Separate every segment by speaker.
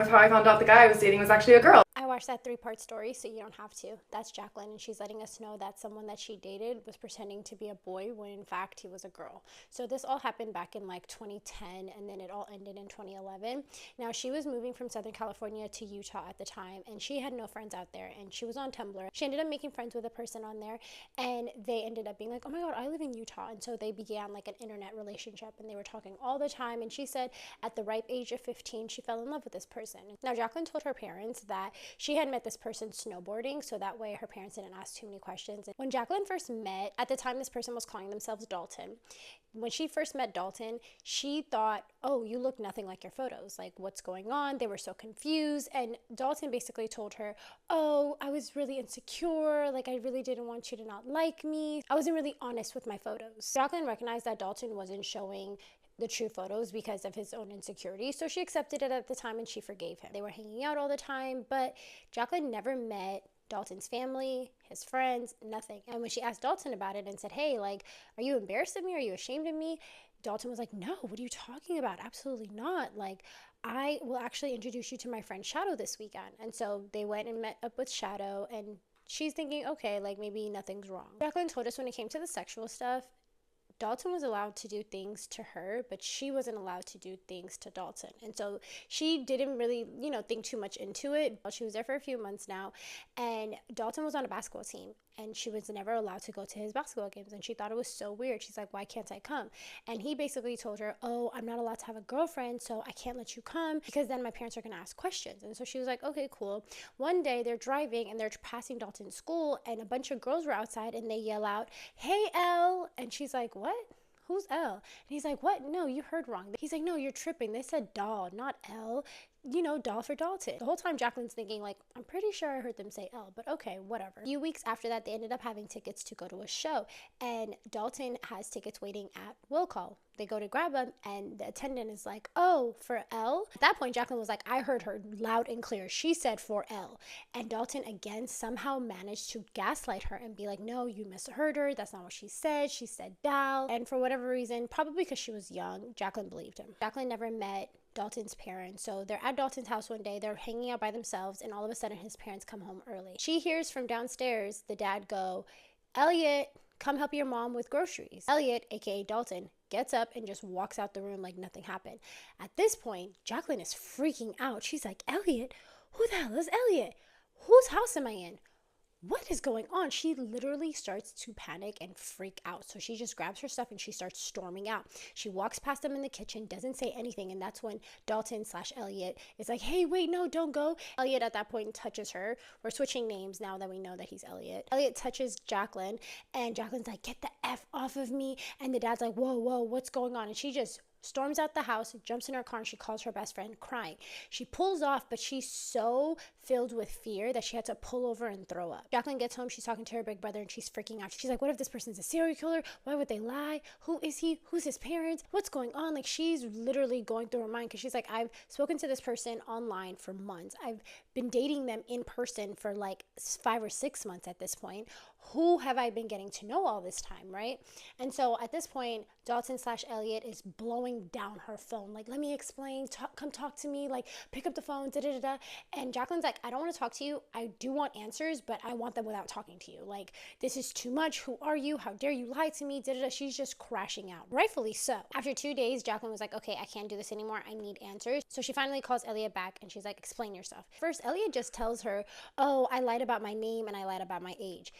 Speaker 1: That's how I found out the guy I was dating was actually a girl.
Speaker 2: I watched that three-part story, so you don't have to. That's Jacqueline, and she's letting us know that someone that she dated was pretending to be a boy when in fact he was a girl. So this all happened back in like 2010, and then it all ended in 2011. Now, she was moving from Southern California to Utah at the time, and she had no friends out there, and she was on Tumblr. She ended up making friends with a person on there, and they ended up being like, oh my god, I live in Utah. And so they began like an internet relationship, and they were talking all the time. And she said at the ripe age of 15, she fell in love with this person. Now, Jacqueline told her parents that she had met this person snowboarding, so that way her parents didn't ask too many questions. And when Jacqueline first met, at the time this person was calling themselves Dalton. When she first met Dalton, she thought, oh, you look nothing like your photos. Like, what's going on? They were so confused. And Dalton basically told her, oh, I was really insecure. Like, I really didn't want you to not like me. I wasn't really honest with my photos. Jacqueline recognized that Dalton wasn't showing the true photos because of his own insecurity. So she accepted it at the time and she forgave him. They were hanging out all the time, but Jacqueline never met Dalton's family, his friends, nothing. And when she asked Dalton about it and said, hey, like, are you embarrassed of me? Are you ashamed of me? Dalton was like, no, what are you talking about? Absolutely not. Like, I will actually introduce you to my friend Shadow this weekend. And so they went and met up with Shadow, and she's thinking, okay, like maybe nothing's wrong. Jacqueline told us when it came to the sexual stuff, Dalton was allowed to do things to her, but she wasn't allowed to do things to Dalton. And so she didn't really, think too much into it. She was there for a few months now, and Dalton was on a basketball team, and she was never allowed to go to his basketball games. And she thought it was so weird. She's like, why can't I come? And he basically told her, oh, I'm not allowed to have a girlfriend, so I can't let you come because then my parents are going to ask questions. And so she was like, okay, cool. One day they're driving and they're passing Dalton's school, and a bunch of girls were outside and they yell out, hey, Elle. And she's like, what? Who's Elle? And he's like, what? No, you heard wrong. He's like, no, you're tripping. They said doll, not Elle. Doll for Dalton. The whole time Jacqueline's thinking, like, I'm pretty sure I heard them say Elle, but okay, whatever. A few weeks after that, they ended up having tickets to go to a show, and Dalton has tickets waiting at will call. They go to grab them, and the attendant is like, oh, for Elle? At that point, Jacqueline was like, I heard her loud and clear. She said for Elle. And Dalton, again, somehow managed to gaslight her and be like, no, you misheard her. That's not what she said. She said doll. And for whatever reason, probably because she was young, Jacqueline believed him. Jacqueline never met Dalton's parents. So they're at Dalton's house one day, they're hanging out by themselves, and all of a sudden his parents come home early. She hears from downstairs the dad go, Elliot, come help your mom with groceries. Elliot, aka Dalton, gets up and just walks out the room like nothing happened. At this point, Jacqueline is freaking out. She's like, Elliot? Who the hell is Elliot? Whose house am I in? What is going on? She literally starts to panic and freak out. So she just grabs her stuff and she starts storming out. She walks past them in the kitchen, doesn't say anything. And that's when Dalton / Elliot is like, hey, wait, no, don't go. Elliot at that point touches her. We're switching names now that we know that he's Elliot. Elliot touches Jacqueline, and Jacqueline's like, get the F off of me. And the dad's like, whoa, what's going on? And she just storms out the house, jumps in her car, and she calls her best friend crying. She pulls off, but she's so filled with fear that she had to pull over and throw up. Jacqueline gets home, she's talking to her big brother, and she's freaking out. She's like, what if this person's a serial killer? Why would they lie? Who is he? Who's his parents? What's going on? Like, she's literally going through her mind because she's like, I've spoken to this person online for months. I've been dating them in person for like 5 or 6 months at this point. Who have I been getting to know all this time, right? And so at this point, Dalton / Elliot is blowing down her phone. Like, let me explain, come talk to me, like, pick up the phone, da-da-da-da. And Jacqueline's like, I don't want to talk to you. I do want answers, but I want them without talking to you. Like, this is too much. Who are you? How dare you lie to me? Da-da-da. She's just crashing out. Rightfully so. After 2 days, Jacqueline was like, okay, I can't do this anymore. I need answers. So she finally calls Elliot back and she's like, explain yourself. First, Elliot just tells her, oh, I lied about my name and I lied about my age.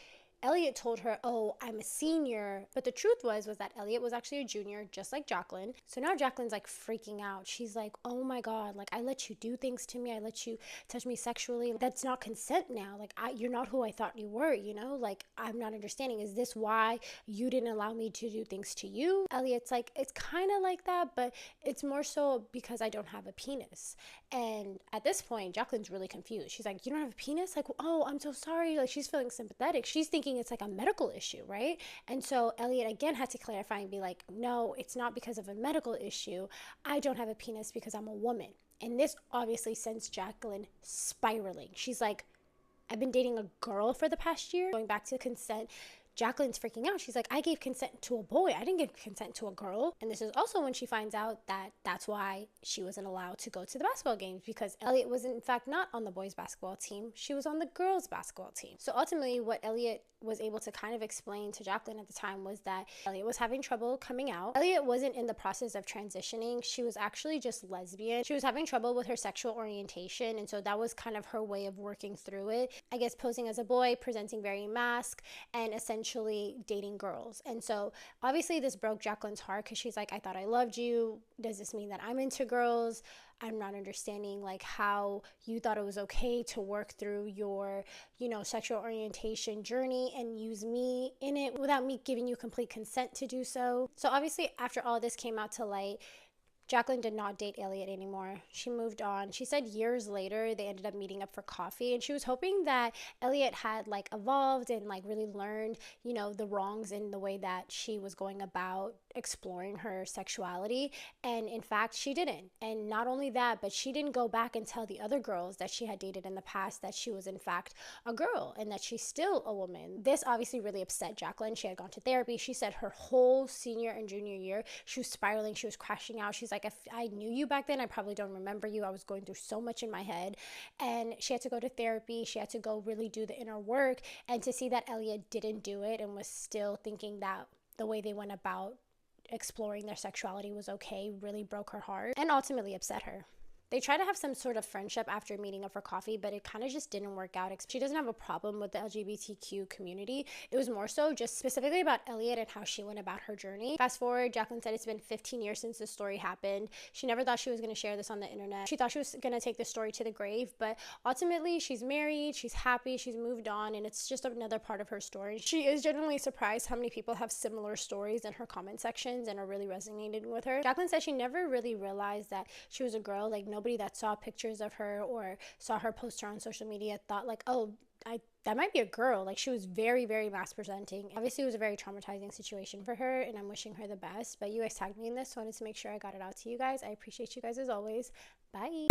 Speaker 2: Elliot told her, oh, I'm a senior. But the truth was that Elliot was actually a junior, just like Jacqueline. So now Jacqueline's like freaking out. She's like, oh my God, like, I let you do things to me. I let you touch me sexually. That's not consent now. Like, you're not who I thought you were, Like, I'm not understanding. Is this why you didn't allow me to do things to you? Elliot's like, it's kind of like that, but it's more so because I don't have a penis. And at this point, Jacqueline's really confused. She's like, you don't have a penis? Like, oh, I'm so sorry. Like, she's feeling sympathetic. She's thinking it's like a medical issue, right? And so Elliot again had to clarify and be like, no, it's not because of a medical issue. I don't have a penis because I'm a woman. And this obviously sends Jacqueline spiraling. She's like, I've been dating a girl for the past year. Going back to consent, Jacqueline's freaking out. She's like, I gave consent to a boy. I didn't give consent to a girl. And this is also when she finds out that that's why she wasn't allowed to go to the basketball games, because Elliot was in fact not on the boys basketball team. She was on the girls basketball team. So ultimately what Elliot was able to kind of explain to Jacqueline at the time was that Elliot was having trouble coming out. Elliot wasn't in the process of transitioning. She was actually just lesbian. She was having trouble with her sexual orientation, and so that was kind of her way of working through it. I guess posing as a boy, presenting very masc, and essentially dating girls. And so obviously this broke Jacqueline's heart, because she's like, I thought I loved you. Does this mean that I'm into girls? I'm not understanding like how you thought it was okay to work through your, sexual orientation journey and use me in it without me giving you complete consent to do so. So obviously after all this came out to light, Jacqueline did not date Elliot anymore. She moved on. She said years later they ended up meeting up for coffee, and she was hoping that Elliot had like evolved and like really learned, the wrongs in the way that she was going about exploring her sexuality. And in fact, she didn't. And not only that, but she didn't go back and tell the other girls that she had dated in the past that she was in fact a girl and that she's still a woman. This obviously really upset Jacqueline. She had gone to therapy. She said her whole senior and junior year, she was spiraling. She was crashing out. She's like, if I knew you back then, I probably don't remember you. I was going through so much in my head. And she had to go to therapy. She had to go really do the inner work. And to see that Elliot didn't do it and was still thinking that the way they went about exploring their sexuality was okay really broke her heart and ultimately upset her. They tried to have some sort of friendship after meeting up for coffee, but it kind of just didn't work out. She doesn't have a problem with the LGBTQ community. It was more so just specifically about Elliot and how she went about her journey. Fast forward, Jacqueline said it's been 15 years since this story happened. She never thought she was going to share this on the internet. She thought she was going to take this story to the grave, but ultimately she's married, she's happy, she's moved on, and it's just another part of her story. She is genuinely surprised how many people have similar stories in her comment sections and are really resonating with her. Jacqueline said she never really realized that she was a girl. Like, nobody that saw pictures of her or saw her post her on social media thought like, oh, that might be a girl. Like, she was very, very mass presenting. Obviously, it was a very traumatizing situation for her, and I'm wishing her the best. But you guys tagged me in this, so I wanted to make sure I got it out to you guys. I appreciate you guys as always. Bye.